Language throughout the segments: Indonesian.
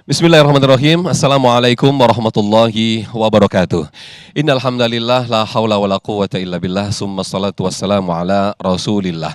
Bismillahirrahmanirrahim. Assalamualaikum warahmatullahi wabarakatuh. Innal hamdalillah la haula wala quwwata illa billah summa salatu wassalamu ala Rasulillah.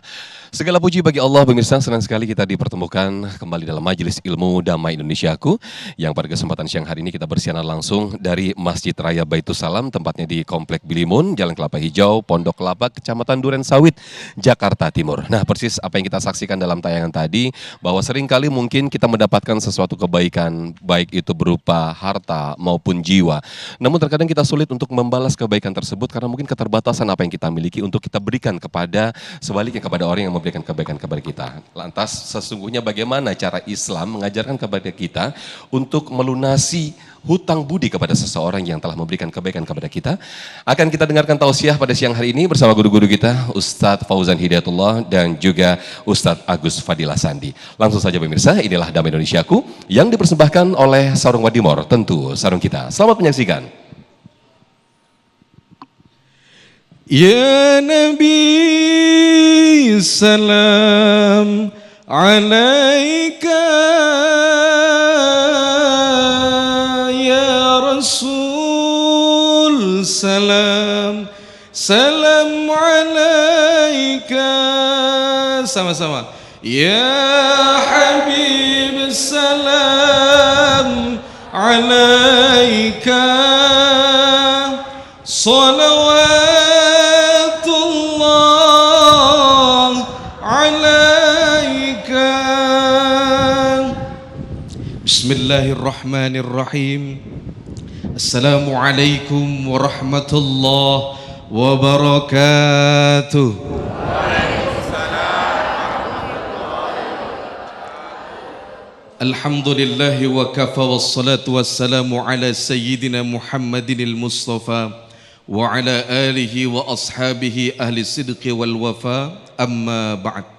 Segala puji bagi Allah, pemirsa, senang sekali kita dipertemukan kembali dalam Majelis Ilmu Damai Indonesiaku yang pada kesempatan siang hari ini kita bersiaran langsung dari Masjid Raya Baitus Salam, tempatnya di Komplek Bilimun, Jalan Kelapa Hijau, Pondok Kelapa, Kecamatan Durensawit, Jakarta Timur. Nah, persis apa yang kita saksikan dalam tayangan tadi, bahwa seringkali mungkin kita mendapatkan sesuatu kebaikan, baik itu berupa harta maupun jiwa. Namun terkadang kita sulit untuk membalas kebaikan tersebut karena mungkin keterbatasan apa yang kita miliki untuk kita berikan kepada sebaliknya kepada orang yang memberikan kebaikan kepada kita. Lantas sesungguhnya bagaimana cara Islam mengajarkan kepada kita untuk melunasi hutang budi kepada seseorang yang telah memberikan kebaikan kepada kita? Akan kita dengarkan tausiah pada siang hari ini bersama guru-guru kita, Ustadz Fauzan Hidayatullah dan juga Ustadz Agus Fadilah Sandi. Langsung saja pemirsa, inilah Damai Indonesiaku yang dipersembahkan oleh Sarung Wadimor, tentu sarung kita. Selamat menyaksikan. Ya Nabi salam alaika, ya Rasul salam salam alaika. Sama-sama. Ya Habib salam alaika, salawat Bismillahirrahmanirrahim. Assalamualaikum warahmatullahi wabarakatuh. Alhamdulillahi wa kafa wassalatu wassalamu ala sayyidina Muhammadinil Mustafa wa ala alihi wa ashabihi ahli sidqi wal wafa, amma ba'd.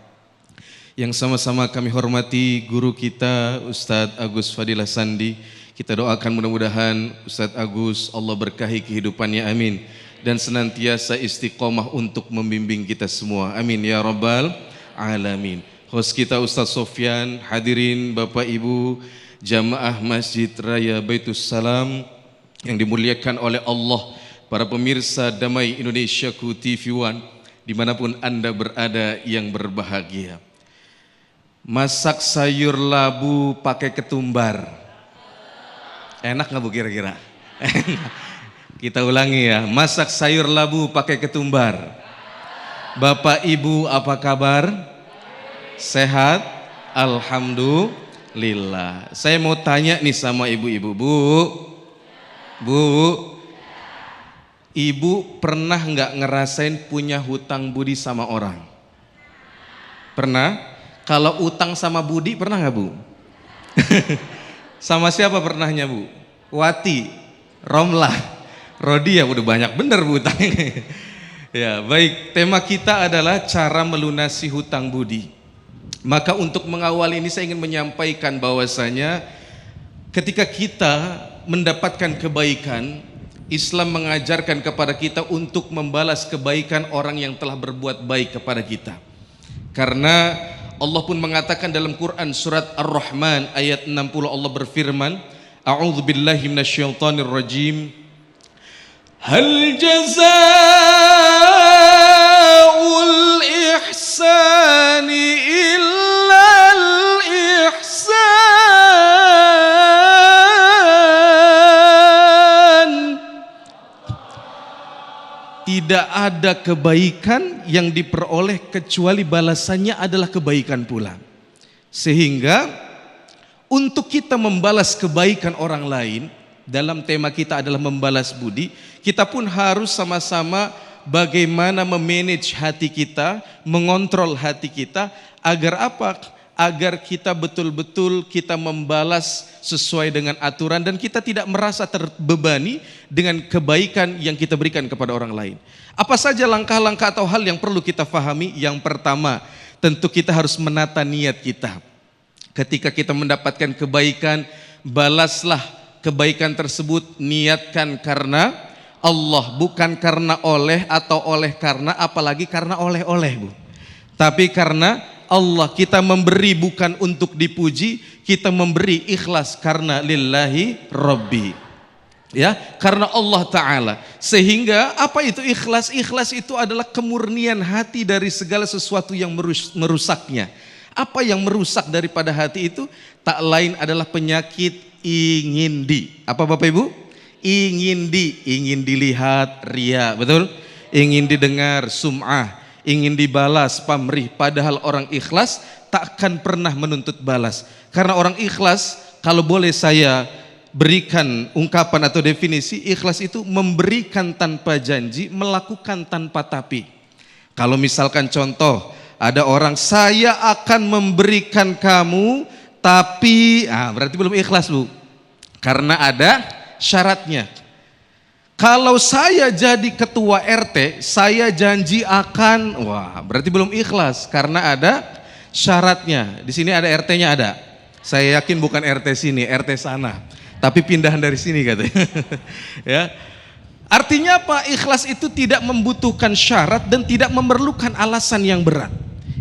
Yang sama-sama kami hormati guru kita Ustadz Agus Fadilah Sandi. Kita doakan mudah-mudahan Ustadz Agus Allah berkahi kehidupannya, amin. Dan senantiasa istiqomah untuk membimbing kita semua, amin ya rabbal alamin. Host kita Ustadz Sofyan, hadirin Bapak Ibu jamaah Masjid Raya Baitus Salam yang dimuliakan oleh Allah, para pemirsa Damai Indonesiaku TV One dimanapun Anda berada yang berbahagia. Masak sayur labu pakai ketumbar, enak nggak Bu kira-kira? Kita ulangi ya, masak sayur labu pakai ketumbar. Bapak Ibu apa kabar? Sehat? Alhamdulillah. Saya mau tanya nih sama ibu-ibu, Bu, Ibu pernah nggak ngerasain punya hutang budi sama orang? Pernah? Kalau utang sama budi pernah nggak Bu? Sama siapa pernahnya Bu? Wati, Romlah, Rodia, udah banyak bener Bu utangnya. Ya baik, tema kita adalah cara melunasi hutang budi. Maka untuk mengawal ini saya ingin menyampaikan bahwasanya ketika kita mendapatkan kebaikan, Islam mengajarkan kepada kita untuk membalas kebaikan orang yang telah berbuat baik kepada kita. Karena Allah pun mengatakan dalam Quran surat Ar-Rahman ayat 60, Allah berfirman, A'udzu billahi minasyaitonir rajim. Hal jazaa'ul ihsani illal ihsan. Tidak ada kebaikan yang diperoleh kecuali balasannya adalah kebaikan pula. Sehingga untuk kita membalas kebaikan orang lain, dalam tema kita adalah membalas budi, kita pun harus sama-sama bagaimana memanage hati kita, mengontrol hati kita, agar apa? agar kita betul-betul kita membalas sesuai dengan aturan dan kita tidak merasa terbebani dengan kebaikan yang kita berikan kepada orang lain. Apa saja langkah-langkah atau hal yang perlu kita fahami? Yang pertama, tentu kita harus menata niat kita. Ketika kita mendapatkan kebaikan, balaslah kebaikan tersebut, niatkan karena Allah, bukan karena oleh atau oleh karena, apalagi karena oleh-oleh, Bu. Tapi karena Allah. Kita memberi bukan untuk dipuji, kita memberi ikhlas karena lillahi rabbi. Ya, karena Allah Ta'ala. Sehingga apa itu ikhlas? Ikhlas itu adalah kemurnian hati dari segala sesuatu yang merusaknya. Apa yang merusak daripada hati itu? Tak lain adalah penyakit ingin di. Apa Bapak Ibu? Ingin dilihat, ria, betul? Ingin didengar, sum'ah. Ingin dibalas, pamrih. Padahal orang ikhlas takkan pernah menuntut balas. Karena orang ikhlas, kalau boleh saya berikan ungkapan atau definisi, ikhlas itu memberikan tanpa janji, melakukan tanpa tapi. Kalau misalkan contoh, ada orang, saya akan memberikan kamu, tapi berarti belum ikhlas, Bu. Karena ada syaratnya. Kalau saya jadi ketua RT, saya janji akan, berarti belum ikhlas karena ada syaratnya. Di sini ada RT-nya ada. Saya yakin bukan RT sini, RT sana. Tapi pindahan dari sini katanya. Ya. Artinya apa? Ikhlas itu tidak membutuhkan syarat dan tidak memerlukan alasan yang berat.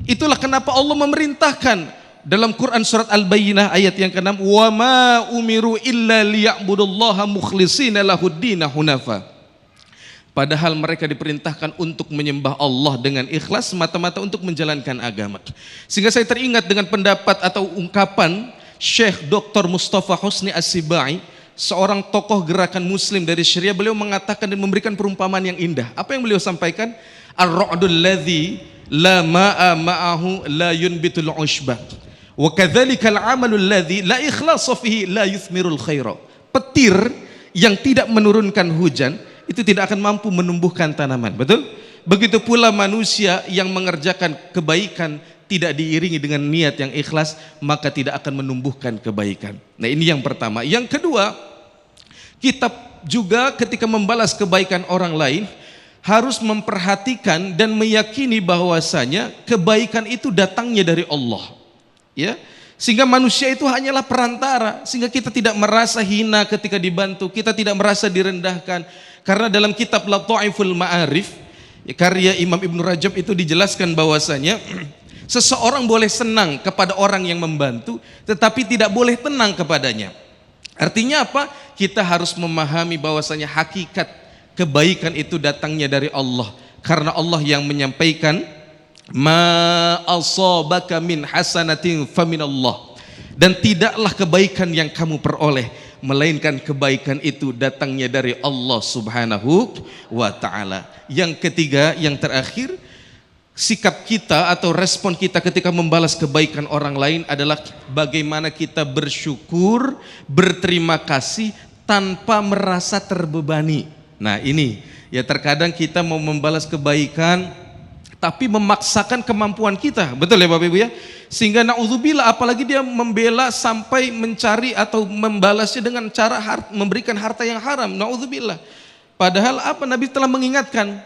Itulah kenapa Allah memerintahkan dalam Quran surat Al-Bayyinah ayat yang ke-6, wa ma umiru illa liya'budullaha mukhlishina lahuddina hunafa. Padahal mereka diperintahkan untuk menyembah Allah dengan ikhlas semata-mata untuk menjalankan agama. Sehingga saya teringat dengan pendapat atau ungkapan Syekh Dr. Mustafa Husni As-Sibai, seorang tokoh gerakan muslim dari Syria. Beliau mengatakan dan memberikan perumpamaan yang indah. Apa yang beliau sampaikan? Ar-ra'dul ladzi la ma'a ma'ahu la yunbitul ushbah. Wa kadzalikal 'amalul ladzi la ikhlasa fihi la yuthmirul khaira. Petir yang tidak menurunkan hujan itu tidak akan mampu menumbuhkan tanaman, betul? Begitu pula manusia yang mengerjakan kebaikan tidak diiringi dengan niat yang ikhlas, maka tidak akan menumbuhkan kebaikan. Nah, ini yang pertama. Yang kedua, kita juga ketika membalas kebaikan orang lain harus memperhatikan dan meyakini bahwasanya kebaikan itu datangnya dari Allah. Ya, sehingga manusia itu hanyalah perantara, sehingga kita tidak merasa hina ketika dibantu, kita tidak merasa direndahkan. Karena dalam kitab Lataiful Ma'arif, karya Imam Ibn Rajab itu dijelaskan bahwasanya seseorang boleh senang kepada orang yang membantu, tetapi tidak boleh tenang kepadanya. Artinya apa? Kita harus memahami bahwasanya hakikat kebaikan itu datangnya dari Allah. Karena Allah yang menyampaikan, ma asabaka min hasanatin faminallah. Dan tidaklah kebaikan yang kamu peroleh, melainkan kebaikan itu datangnya dari Allah Subhanahu wa ta'ala. Yang ketiga, yang terakhir, sikap kita atau respon kita ketika membalas kebaikan orang lain adalah bagaimana kita bersyukur, berterima kasih tanpa merasa terbebani. Nah, ini ya, terkadang kita mau membalas kebaikan tapi memaksakan kemampuan kita, betul ya Bapak Ibu ya? Sehingga na'udzubillah, apalagi dia membela sampai mencari atau membalasnya dengan cara memberikan harta yang haram, na'udzubillah. Padahal apa? Nabi telah mengingatkan,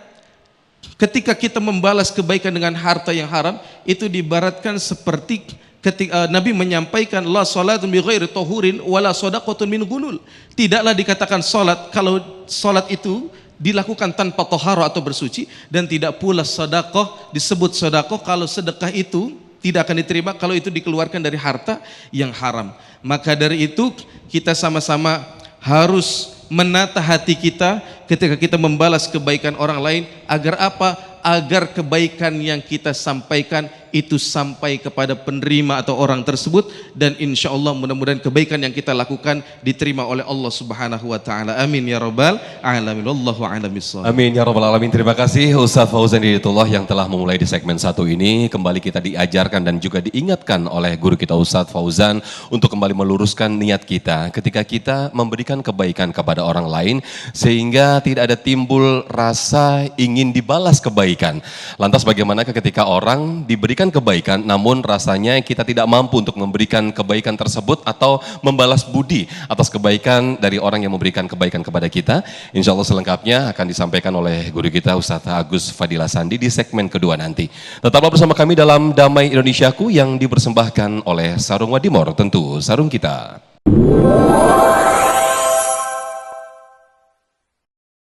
ketika kita membalas kebaikan dengan harta yang haram, itu diibaratkan seperti ketika Nabi menyampaikan, la salatun bi ghairi tahurin wala shadaqatun min ghulul. Tidaklah dikatakan salat kalau salat itu dilakukan tanpa toharo atau bersuci, dan tidak pula sedekah disebut sedekah kalau sedekah itu tidak akan diterima kalau itu dikeluarkan dari harta yang haram. Maka dari itu kita sama-sama harus menata hati kita ketika kita membalas kebaikan orang lain. Agar apa? Agar kebaikan yang kita sampaikan itu sampai kepada penerima atau orang tersebut, dan insya Allah mudah-mudahan kebaikan yang kita lakukan diterima oleh Allah Subhanahu wa ta'ala. Amin ya rabbal alamin. Wallahu a'lam bishawab. Amin ya rabbal alamin. Terima kasih Ustaz Fauzan Hidayatullah yang telah memulai di segmen 1 ini. Kembali kita diajarkan dan juga diingatkan oleh guru kita Ustaz Fauzan untuk kembali meluruskan niat kita ketika kita memberikan kebaikan kepada orang lain, sehingga tidak ada timbul rasa ingin dibalas kebaikan. Lantas bagaimana ketika orang diberikan memberikan kebaikan, namun rasanya kita tidak mampu untuk memberikan kebaikan tersebut atau membalas budi atas kebaikan dari orang yang memberikan kebaikan kepada kita. Insya Allah selengkapnya akan disampaikan oleh guru kita Ustaz Agus Fadilah Sandi di segmen kedua nanti. Tetaplah bersama kami dalam Damai Indonesiaku yang dipersembahkan oleh Sarung Wadimor, tentu sarung kita.